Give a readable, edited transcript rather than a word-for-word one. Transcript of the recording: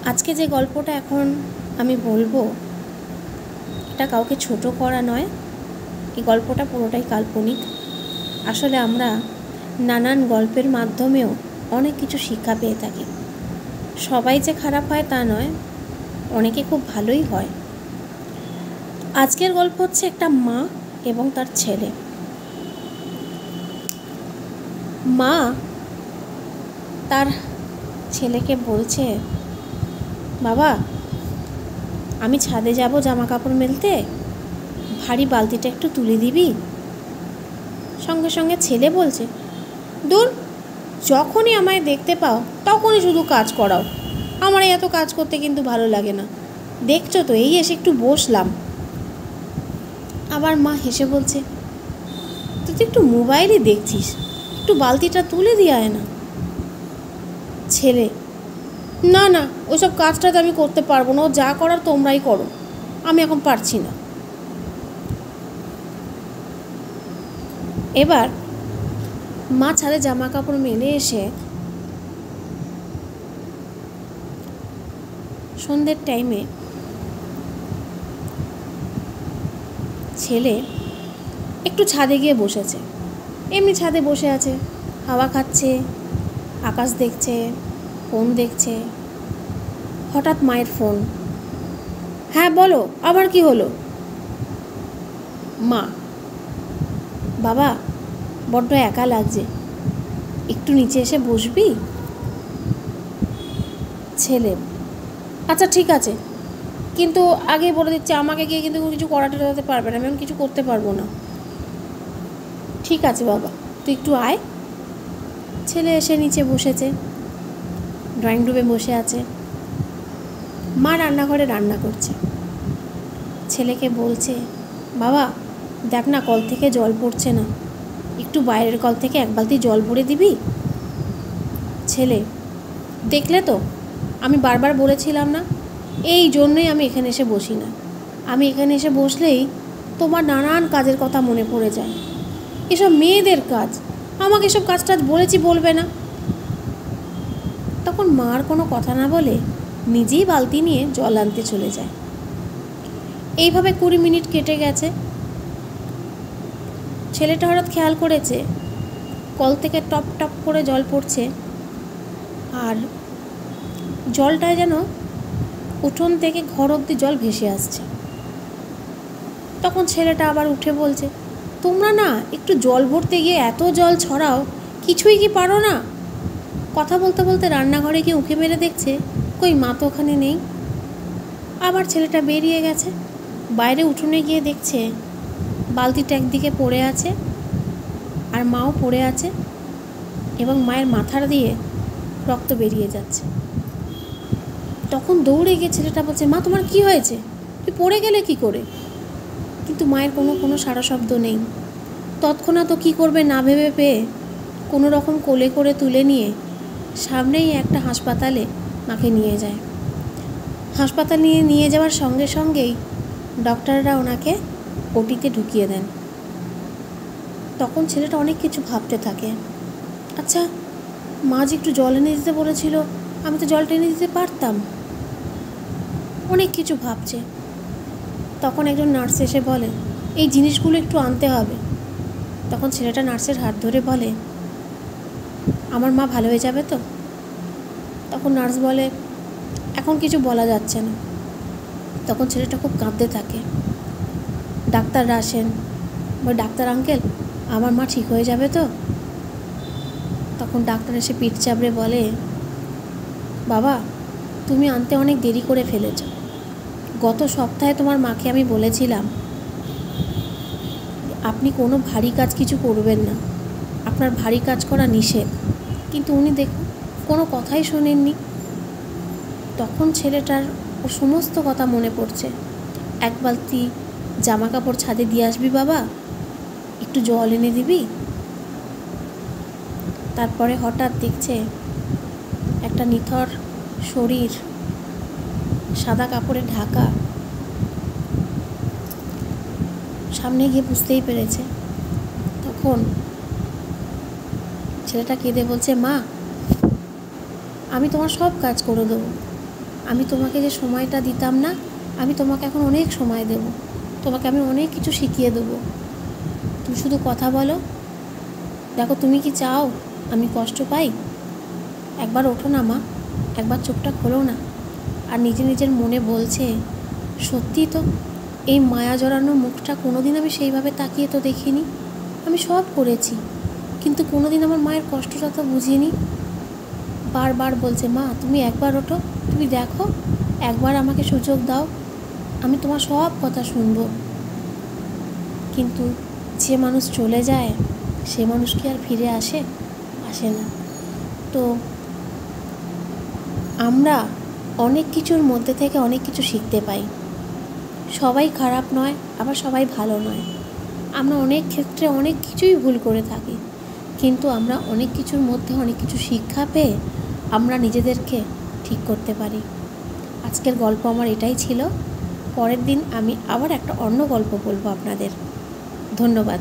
আজকে যে গল্পটা এখন আমি বলবো এটা কাউকে ছোট করা নয়। এই গল্পটা পুরোটাই কাল্পনিক। আসলে আমরা নানান গল্পের মাধ্যমেও অনেক কিছু শিক্ষা পেয়ে থাকি। সবাই যে খারাপ হয় তা নয়, অনেকে খুব ভালোই হয়। আজকের গল্প হচ্ছে একটা মা এবং তার ছেলে। মা তার ছেলেকে বলছে, বাবা আমি ছাদে যাব জামা কাপড় মেলতে, ভারী বালতিটা একটু তুলে দিবি? সঙ্গে সঙ্গে ছেলে বলছে, দূর, যখনই আমায় দেখতে পাও তখনই শুধু কাজ করাও। আমার এত কাজ করতে কিন্তু ভালো লাগে না। দেখছো তো, এই এসে একটু বসলাম। আবার মা হেসে বলছে, তুই তো একটু মোবাইলই দেখছিস, একটু বালতিটা তুলে দিয়ে আয় না। ছেলে, না না, ওইসব কাজটা তো আমি করতে পারবো না, ও যা করার তোমরাই করো, আমি এখন পারছি না। এবার মা ছাদে জামা কাপড় মেলে এসে সন্ধ্যের টাইমে ছেলে একটু ছাদে গিয়ে বসেছে। এমনি ছাদে বসে আছে, হাওয়া খাচ্ছে, আকাশ দেখছে, ফোন দেখছে। হঠাৎ মায়ের ফোন। হ্যাঁ বলো, আবার কি হলো? মা, বাবা বড্ড একা লাগছে, একটু নিচে এসে বসবি? ছেলে, আচ্ছা ঠিক আছে, কিন্তু আগে বলে দিচ্ছি, আমাকে গিয়ে কিন্তু কিছু করাটা টরাতে পারবে না, আমি এখন কিছু করতে পারবো না। ঠিক আছে বাবা, তুই একটু আয়। ছেলে এসে নিচে বসেছে, ড্রয়িং রুমে বসে আছে। মা রান্নাঘরে রান্না করছে। ছেলেকে বলছে, বাবা দেখ না, কল থেকে জল পড়ছে না, একটু বাইরের কল থেকে এক বালতি জল ভরে দিবি? ছেলে, দেখলে তো, আমি বারবার বলেছিলাম না, এই জন্যই আমি এখানে এসে বসি না। আমি এখানে এসে বসলেই তোমার নানান কাজের কথা মনে পড়ে যায়। এসব মেয়েদের কাজ, আমাকে এসব কাজ টাজ বলেছি বলবে না। তখন মার কোনো কথা না বলে নিজেই বালতি নিয়ে জল আনতে চলে যায়। এইভাবে 20 মিনিট কেটে গেছে। ছেলেটা হঠাৎ খেয়াল করেছে কল থেকে টপ টপ করে জল পড়ছে, আর জলটা যেন উঠোন থেকে ঘর অবধি জল ভেসে আসছে। তখন ছেলেটা আবার উঠে বলছে, তোমরা না একটু জল ভরতে গিয়ে এত জল ছড়াও, কিছুই কি পারো না? কথা বলতে বলতে রান্নাঘরে গিয়ে উঁকি মেরে দেখছে, কই মা তো ওখানে নেই। আবার ছেলেটা বেরিয়ে গেছে। বাইরে উঠোনে গিয়ে দেখছে বালতিটা একদিকে পড়ে আছে, আর মাও পড়ে আছে, এবং মায়ের মাথার দিয়ে রক্ত বেরিয়ে যাচ্ছে। তখন দৌড়ে গিয়ে ছেলেটা বলছে, মা তোমার কি হয়েছে? তুই পড়ে গেলে কি করে? কিন্তু মায়ের কোনো সাড়া শব্দ নেই। তৎক্ষণাৎ কী করবে না ভেবে পেয়ে কোনো রকম কোলে করে তুলে নিয়ে সামনেই একটা হাসপাতালে মাকে নিয়ে যায়। হাসপাতালে নিয়ে যাওয়ার সঙ্গে সঙ্গেই ডক্টররা ওনাকে ওটিতে ঢুকিয়ে দেন। তখন ছেলেটা অনেক কিছু ভাবতে থাকে। আচ্ছা, মা যে একটু জল এনে দিতে বলেছিল, আমি তো জলটা এনে দিতে পারতাম। অনেক কিছু ভাবছে। তখন একজন নার্স এসে বলে, এই জিনিসগুলো একটু আনতে হবে। তখন ছেলেটা নার্সের হাত ধরে বলে, আমার মা ভালো হয়ে যাবে তো? তখন নার্স বলে, এখন কিছু বলা যাচ্ছে না। তখন ছেলেটা খুব কাঁদতে থাকে। ডাক্তাররা আসেন, বলে, ডাক্তার আঙ্কেল, আমার মা ঠিক হয়ে যাবে তো? তখন ডাক্তার এসে পিঠ চাপড়ে বলে, বাবা তুমি আনতে অনেক দেরি করে ফেলেছ। গত সপ্তাহে তোমার মাকে আমি বলেছিলাম আপনি কোনো ভারী কাজ কিছু করবেন না, আপনার ভারী কাজ করা নিষেধ, কিন্তু উনি দেখুন কোনো কথাই শোনেননি। তখন ছেলেটার ওর সমস্ত কথা মনে পড়ছে। এক বালতি জামা কাপড় ছাদে দিয়ে আসবি বাবা, একটু জল এনে দিবি? তারপরে হঠাৎ দেখছে একটা নিথর শরীর, সাদা কাপড়ে ঢাকা। সামনে গিয়ে বুঝতেই পেরেছে। তখন ছেলেটা কেঁদে বলছে, মা আমি তোমার সব কাজ করে দেবো, আমি তোমাকে যে সময়টা দিতাম না, আমি তোমাকে এখন অনেক সময় দেব, তোমাকে আমি অনেক কিছু শিখিয়ে দেবো। তুমি শুধু কথা বলো। দেখো, তুমি কি চাও আমি কষ্ট পাই? একবার ওঠো না মা, একবার চোখটা খোলো না। আর নিজের মনে বলছে, সত্যি তো, এই মায়া জড়ানো মুখটা কোনোদিন আমি সেইভাবে তাকিয়ে তো দেখিনি। আমি সব করেছি, কিন্তু কোনোদিন আমার মায়ের কষ্টটা তো বুঝিনি। বারবার বলছে, মা তুমি একবার ওঠো, তুমি দেখো, একবার আমাকে সুযোগ দাও, আমি তোমার সব কথা শুনবো। কিন্তু যে মানুষ চলে যায়, সে মানুষ কি আর ফিরে আসে? আসে না। তো আমরা অনেক কিছুর মধ্যে থেকে অনেক কিছু শিখতে পাই। সবাই খারাপ নয়, আবার সবাই ভালো নয়। আমরা অনেক ক্ষেত্রে অনেক কিছুই ভুল করে থাকি, কিন্তু আমরা অনেক কিছুর মধ্যে অনেক কিছু শিক্ষা পেয়ে আমরা নিজেদেরকে ঠিক করতে পারি। আজকের গল্প আমার এটাই ছিল। পরের দিন আমি আবার একটা অন্য গল্প বলবো আপনাদের। ধন্যবাদ।